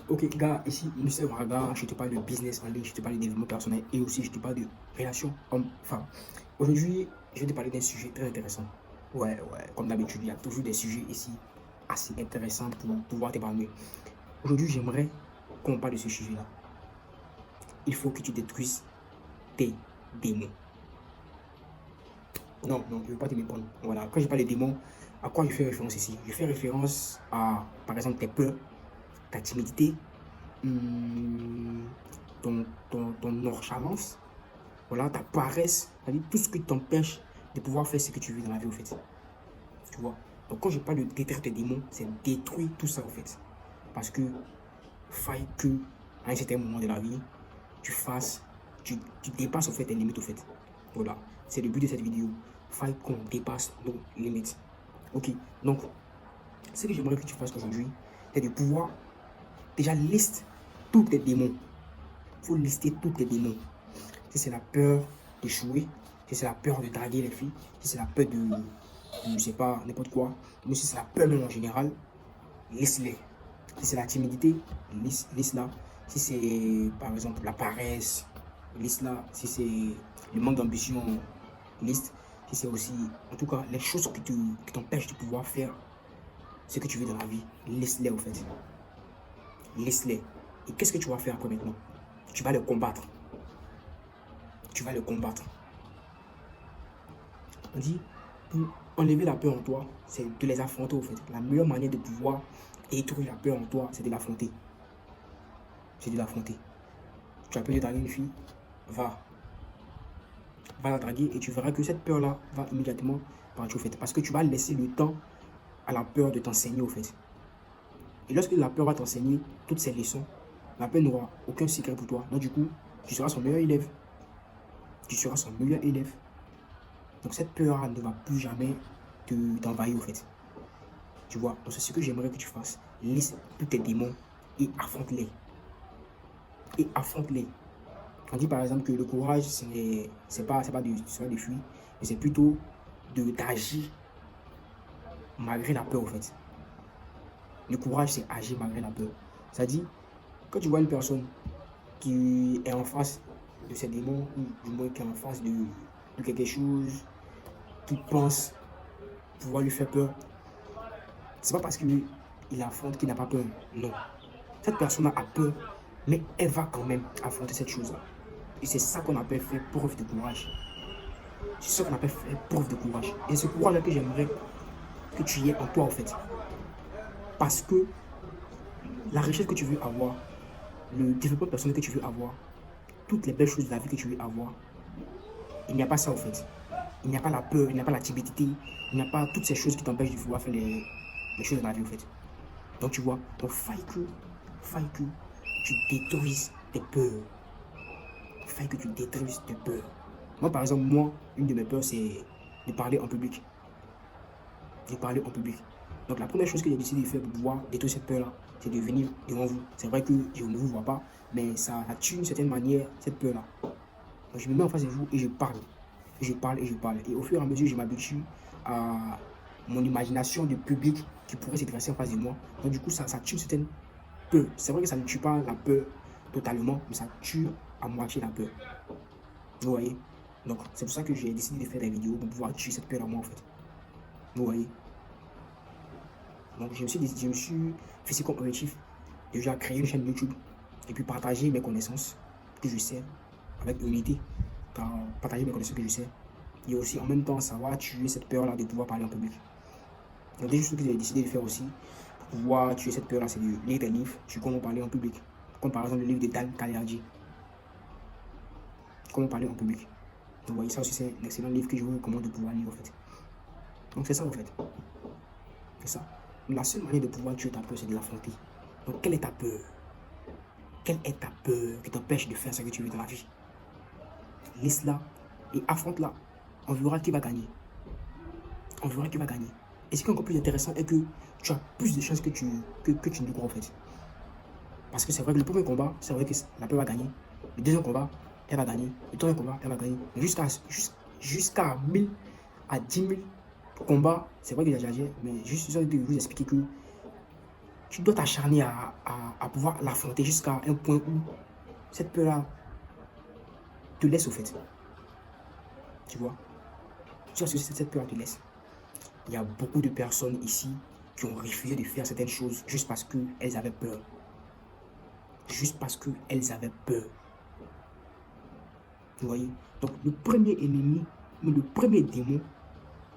Ok, gars, ici, Mister Raga, je te parle de business en ligne, je te parle de développement personnel et aussi je te parle de relations hommes-femmes. Aujourd'hui, je vais te parler d'un sujet très intéressant. Ouais, comme d'habitude, il y a toujours des sujets ici assez intéressants pour pouvoir t'épargner. Aujourd'hui, j'aimerais qu'on parle de ce sujet-là. Il faut que tu détruises tes démons. Non, je ne veux pas te méprendre. Voilà, quand je parle de démons, à quoi je fais référence ici? Je fais référence à, par exemple, tes peurs, ta timidité, hum, ton nonchalance, voilà, ta paresse, c'est-à-dire tout ce qui t'empêche de pouvoir faire ce que tu veux dans la vie, au fait. Tu vois? Donc, quand je parle de détruire tes démons, c'est détruire tout ça, au fait. Parce que, faille que, à un certain moment de la vie, tu fasses, tu dépasses, au fait, tes limites, au fait. Voilà, c'est le but de cette vidéo. Faille qu'on dépasse nos limites. Ok, donc, ce que j'aimerais que tu fasses aujourd'hui, c'est de pouvoir déjà liste tous tes démons. Il faut lister tous tes démons. Si c'est la peur d'échouer, si c'est la peur de draguer les filles, si c'est la peur de je sais pas, n'importe quoi, mais si c'est la peur même en général, liste-les. Si c'est la timidité, liste-la. Si c'est par exemple la paresse, liste-la. Si c'est le manque d'ambition, liste. Si c'est aussi, en tout cas, les choses qui t'empêchent de pouvoir faire ce que tu veux dans la vie, liste-les au fait. Liste-les. Et qu'est-ce que tu vas faire après maintenant? Tu vas le combattre. Tu vas le combattre. On dit, pour enlever la peur en toi, c'est de les affronter au fait. La meilleure manière de pouvoir détruire la peur en toi, c'est de l'affronter. C'est de l'affronter. Tu as peur de draguer une fille, va. Va la draguer et tu verras que cette peur-là va immédiatement partir au fait. Parce que tu vas laisser le temps à la peur de t'enseigner au fait. Et lorsque la peur va t'enseigner toutes ces leçons, la peur n'aura aucun secret pour toi. Donc du coup, tu seras son meilleur élève. Tu seras son meilleur élève. Donc cette peur ne va plus jamais t'envahir au fait. Tu vois, donc c'est ce que j'aimerais que tu fasses. Liste tous tes démons et affronte-les. Et affronte-les. On dit par exemple que le courage, c'est pas de fuir, mais c'est plutôt d'agir malgré la peur, en fait. Le courage, c'est agir malgré la peur. C'est-à-dire, quand tu vois une personne qui est en face de ses démons, ou du moins qui est en face de quelque chose, qui pense pouvoir lui faire peur, c'est pas parce qu'il affronte qu'il n'a pas peur. Non. Cette personne a peur, mais elle va quand même affronter cette chose-là. Et c'est ça qu'on appelle faire preuve de courage. C'est ça qu'on appelle faire preuve de courage. Et ce courage-là que j'aimerais que tu aies en toi, en fait. Parce que la richesse que tu veux avoir, le développement personnel que tu veux avoir, toutes les belles choses de la vie que tu veux avoir, il n'y a pas ça, en fait. Il n'y a pas la peur, il n'y a pas la timidité, il n'y a pas toutes ces choses qui t'empêchent de pouvoir faire les choses de la vie, en fait. Donc, tu vois, donc faille que tu détruises tes peurs. Faille que tu détruises tes peurs. Moi, par exemple, une de mes peurs, c'est de parler en public. De parler en public. Donc, la première chose que j'ai décidé de faire pour pouvoir détruire cette peur-là, c'est de venir devant vous. C'est vrai que je ne vous vois pas, mais ça tue d'une certaine manière cette peur-là. Donc, je me mets en face de vous et je parle. Et je parle et je parle. Et au fur et à mesure, je m'habitue à mon imagination de public qui pourrait se dresser en face de moi. Donc, du coup, ça tue une certaine peur. C'est vrai que ça ne tue pas la peur totalement, mais ça tue à moitié la peur. Vous voyez? Donc, c'est pour ça que j'ai décidé de faire des vidéos pour pouvoir tuer cette peur à moi, en fait. Vous voyez? Donc, je me suis fixé comme objectif déjà créer une chaîne YouTube et puis partager mes connaissances que je sais avec humilité. Partager mes connaissances que je sais et aussi en même temps savoir tuer cette peur-là de pouvoir parler en public. Donc, des choses que j'ai décidé de faire aussi pour pouvoir tuer cette peur-là, c'est de lire des livres sur comment parler en public. Comme par exemple le livre de Dan Kaliarji. Comment parler en public. Donc, vous voyez, ça aussi, c'est un excellent livre que je vous recommande de pouvoir lire en fait. Donc, c'est ça en fait. C'est ça. La seule manière de pouvoir tuer ta peur, c'est de l'affronter. Donc, quelle est ta peur? Quelle est ta peur qui t'empêche de faire ce que tu veux dans la vie? Laisse-la et affronte-la. On verra qui va gagner. On verra qui va gagner. Et ce qui est encore plus intéressant est que tu as plus de chances que tu ne le crois en fait. Parce que c'est vrai que le premier combat, c'est vrai que la peur va gagner. Le deuxième combat, elle va gagner. Le troisième combat, elle va gagner. Jusqu'à 1000 à 10 000 combats, c'est vrai que j'ai déjà dit, mais juste ça de vous expliquer que tu dois t'acharner à pouvoir l'affronter jusqu'à un point où cette peur-là te laisse au fait. Tu vois? Tu vois ce que cette peur te laisse. Il y a beaucoup de personnes ici qui ont refusé de faire certaines choses juste parce qu'elles avaient peur. Juste parce qu'elles avaient peur. Vous voyez? Donc le premier ennemi, le premier démon,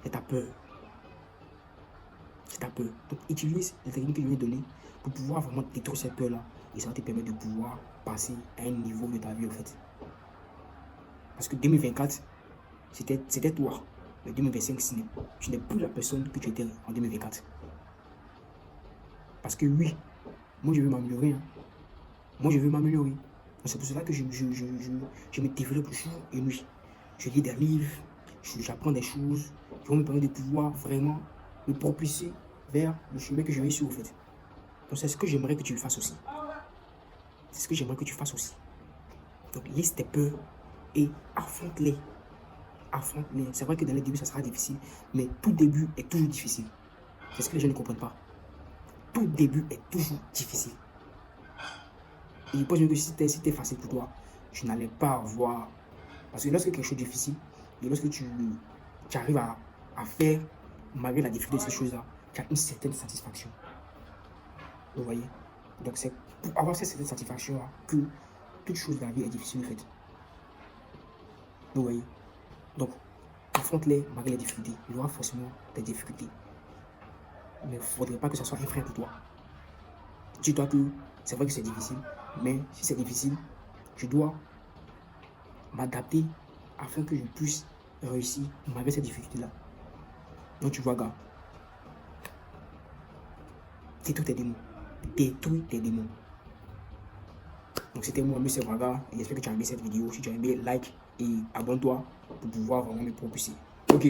c'est ta peur. C'est ta peur. Donc utilise les techniques que je vais donner pour pouvoir vraiment détruire cette peur-là. Et ça va te permettre de pouvoir passer à un niveau de ta vie, en fait. Parce que 2024, c'était toi. Mais 2025, tu n'es plus la personne que tu étais en 2024. Parce que oui, moi je veux m'améliorer. Hein. Moi je veux m'améliorer. C'est pour cela que je me développe jour et nuit. Je lis des livres, j'apprends des choses qui vont me permettre de pouvoir vraiment me propulser vers le chemin que je vais suivre, en fait. Donc c'est ce que j'aimerais que tu fasses aussi. C'est ce que j'aimerais que tu fasses aussi. Donc liste tes peurs et affronte-les. Affronte-les. C'est vrai que dans les débuts, ça sera difficile, mais tout début est toujours difficile. C'est ce que les gens ne comprennent pas. Tout début est toujours difficile. Et je pense que si c'était facile pour toi, tu n'allais pas avoir... Parce que lorsque quelque chose est difficile, et lorsque tu arrives à faire, malgré la difficulté de ces choses-là, tu as une certaine satisfaction. Vous voyez? Donc c'est pour avoir cette certaine satisfaction-là que toute chose de la vie est difficile en fait. Vous voyez? Donc, affronte-les malgré les difficultés. Il y aura forcément des difficultés. Mais il ne faudrait pas que ce soit un frein pour toi. Dis-toi que c'est vrai que c'est difficile, mais si c'est difficile, je dois m'adapter afin que je puisse réussir malgré ces difficultés-là. Donc tu vois, gars, détruis tes démons. Détruis tes démons. Donc c'était moi, M. Braga, et j'espère que tu as aimé cette vidéo. Si tu as aimé, like et abonne-toi pour pouvoir vraiment me propulser. Ok.